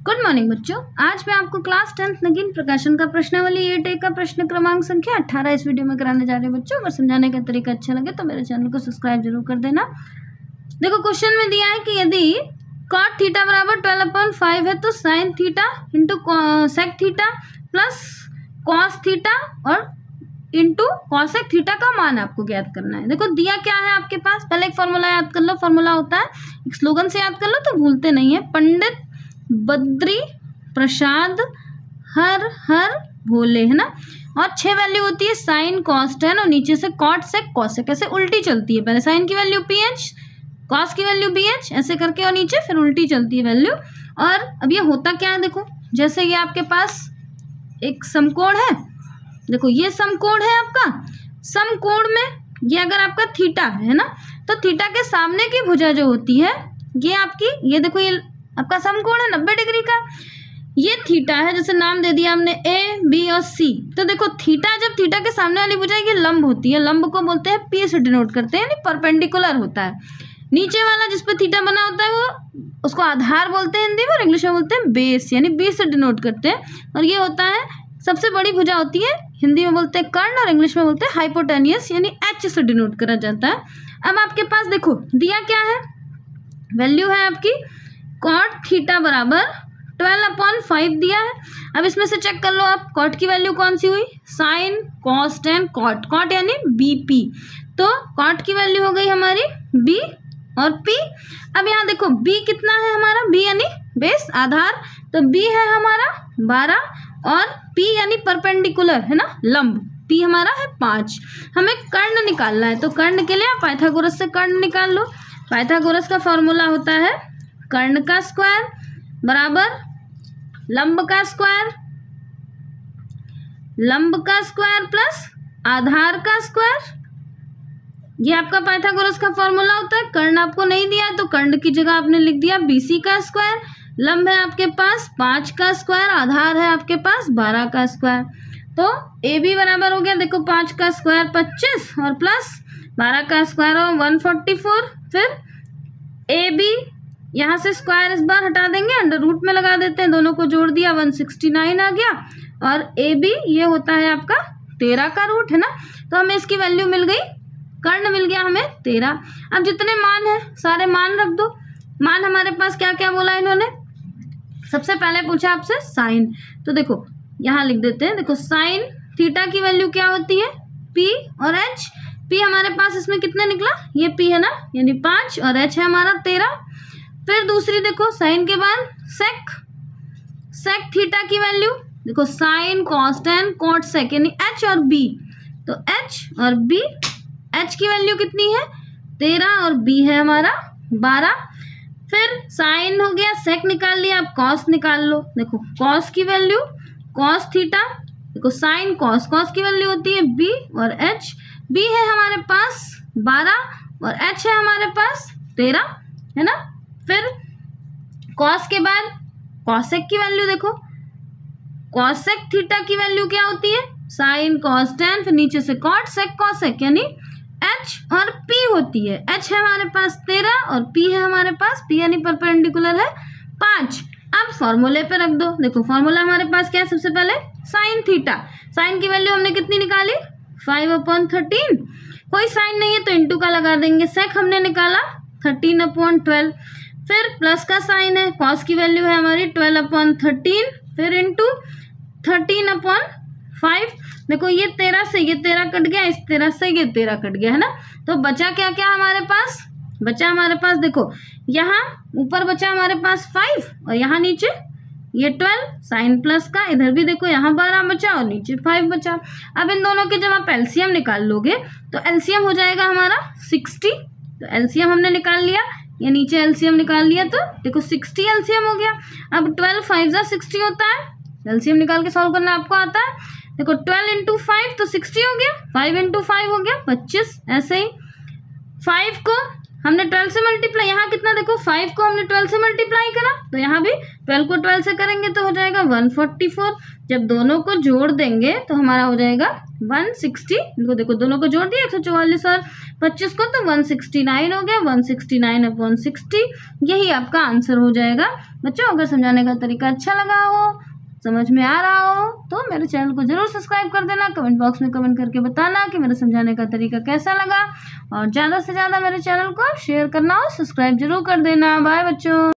Good morning बच्चों। आज मैं आपको क्लास 10th नगीन प्रकाशन का प्रश्नावली 8A का प्रश्न क्रमांक संख्या 18 इस वीडियो में कराने जा रहे हैं बच्चों। अगर समझाने का तरीका अच्छा लगे तो मेरे चैनल को सब्सक्राइब जरूर कर देना। देखो क्वेश्चन में दिया है कि यदि cot थीटा बराबर 12/5 है तो sin theta into sec theta plus cos theta और इंटू cosec थीटा का मान आपको ज्ञात करना है। देखो दिया क्या है आपके पास, पहले एक फॉर्मूला याद कर लो। फॉर्मूला होता है, एक स्लोगन से याद कर लो तो भूलते नहीं है। पंडित बद्री प्रसाद हर हर भोले, है ना। और 6 वैल्यू होती है साइन कॉस टेन और नीचे से कॉट सेक कॉसेक, ऐसे उल्टी चलती है। पहले साइन की वैल्यू ph, कॉस की वैल्यू bh, ऐसे करके और नीचे फिर उल्टी चलती है वैल्यू। और अब ये होता क्या है, देखो जैसे ये आपके पास एक समकोण है, देखो ये समकोण है आपका। समकोण में ये अगर आपका थीटा है ना, तो थीटा के सामने की भुजा जो होती है ये आपकी, ये देखो ये आपका समकोण है 90 डिग्री का। ये थीटा है, जैसे नाम दे दिया हमने ए बी और सी। तो देखो थीटा, जब थीटा के सामने वाली भुजा ये लंब होती है, लंब को बोलते हैं पी से डिनोट करते हैं, यानी परपेंडिकुलर होता है। नीचे वाला जिस पे थीटा बना होता है वो उसको आधार बोलते हैं हिंदी में, और इंग्लिश में बोलते हैं बेस, यानी बी से डिनोट करते हैं। और ये होता है सबसे बड़ी भुजा होती है, हिंदी में बोलते हैं कर्ण और इंग्लिश में बोलते हैं हाइपोटेनियस, यानी एच से डिनोट करा जाता है। अब आपके पास देखो दिया क्या है, वैल्यू है आपकी कॉट थीटा बराबर 12/5 दिया है। अब इसमें से चेक कर लो आप, कॉट की वैल्यू कौन सी हुई, sine cos tan cot, cot यानी बीपी। तो कॉट की वैल्यू हो गई हमारी बी और पी। अब यहाँ देखो बी कितना है हमारा, बी यानी बेस आधार, तो बी है हमारा 12 और पी यानी परपेंडिकुलर है ना, लंब, पी हमारा है 5। हमें कर्ण निकालना है, तो कर्ण के लिए आप पाइथागोरस से कर्ण निकाल लो। पाइथागोरस का फॉर्मूला होता है कर्ण का स्क्वायर बराबर लंब का स्क्वायर, लंब का स्क्वायर प्लस आधार का स्क्वायर। ये आपका पाइथागोरस का फॉर्मूला होता है। कर्ण आपको नहीं दिया तो कर्ण की जगह आपने लिख दिया BC का स्क्वायर। लंब है आपके पास 5 का स्क्वायर, आधार है आपके पास 12 का स्क्वायर। तो AB बराबर हो गया, देखो 5 का स्क्वायर 25 और प्लस 12 का स्क्वायर हो 144। फिर AB यहाँ से स्क्वायर इस बार हटा देंगे, अंडर रूट में लगा देते हैं, दोनों को जोड़ दिया 169 आ गया। और AB ये होता है आपका 13 का रूट, है ना। तो हमें इसकी वैल्यू मिल गई, कर्ण मिल गया हमें 13। अब जितने मान है सारे मान रख दो। मान हमारे पास क्या क्या बोला इन्होंने, सबसे पहले पूछा आपसे साइन, तो देखो यहाँ लिख देते हैं। देखो साइन थीटा की वैल्यू क्या होती है, P और H। P हमारे पास इसमें कितने निकला, ये P है ना, यानी 5 और H है हमारा 13। फिर दूसरी देखो साइन के बाद सेक, सेक थीटा की वैल्यू देखो sine cos tan cot sec, यानी H और B। तो H और B, H की वैल्यू कितनी है 13 और B है हमारा 12। फिर साइन हो गया, सेक निकाल लिया, अब कॉस निकाल लो। देखो कॉस की वैल्यू कॉस थीटा, देखो साइन कॉस, कॉस की वैल्यू होती है B और H। B है हमारे पास 12 और H है हमारे पास 13, है ना। फिर कॉस के बाद कॉसेक की वैल्यू देखो, कॉसेक थीटा की वैल्यू क्या होती है साइन कॉस टेन, फिर नीचे से कॉट सेक कॉसेक, यानी H और P होती है। H है हमारे पास 13 और P है हमारे पास, P यानी परपेंडिकुलर है 5। अब फॉर्मूले पे रख दो। देखो फॉर्मूला हमारे पास क्या है, सबसे पहले साइन थीटा, साइन की वैल्यू हमने कितनी निकाली 5/13। कोई साइन नहीं है तो इंटू का लगा देंगे। सेक हमने निकाला 13/12। फिर प्लस का साइन है, कॉस की वैल्यू है हमारी 12/13, फिर इंटू 13/5। देखो ये 13 से ये 13 कट गया, इस 13 से ये 13 कट गया, है ना। तो बचा क्या क्या हमारे पास, बचा हमारे पास देखो यहाँ ऊपर बचा हमारे पास 5 और यहाँ नीचे ये 12, साइन प्लस का, इधर भी देखो यहाँ 12 बचा और नीचे 5 बचा। अब इन दोनों के जब आप एलसीएम निकाल लोगे तो एलसीएम हो जाएगा हमारा 60। तो एलसीएम हमने निकाल लिया, ये नीचे एलसीएम निकाल लिया, तो देखो 60 एलसीएम हो गया। अब 12 5 60 होता है, एलसीएम निकाल के सॉल्व करना आपको आता है। देखो 12 × 5 तो 60 हो गया, 5 × 5 हो गया 25। ऐसे ही 5 को हमने 12 से मल्टीप्लाई, यहाँ कितना देखो 5 को हमने 12 से मल्टीप्लाई करा, तो यहाँ भी 12 को 12 से करेंगे तो हो जाएगा 144। जब दोनों को जोड़ देंगे तो हमारा हो जाएगा 160। देखो दोनों को जोड़ दिया 144 और 25 को, तो 169 हो गया। 169 अपॉन 60, यही आपका आंसर हो जाएगा। बच्चों अगर समझाने का तरीका अच्छा लगा हो, समझ में आ रहा हो, तो मेरे चैनल को जरूर सब्सक्राइब कर देना। कमेंट बॉक्स में कमेंट करके बताना कि मेरे समझाने का तरीका कैसा लगा, और ज़्यादा से ज़्यादा मेरे चैनल को शेयर करना और सब्सक्राइब जरूर कर देना। बाय बच्चों।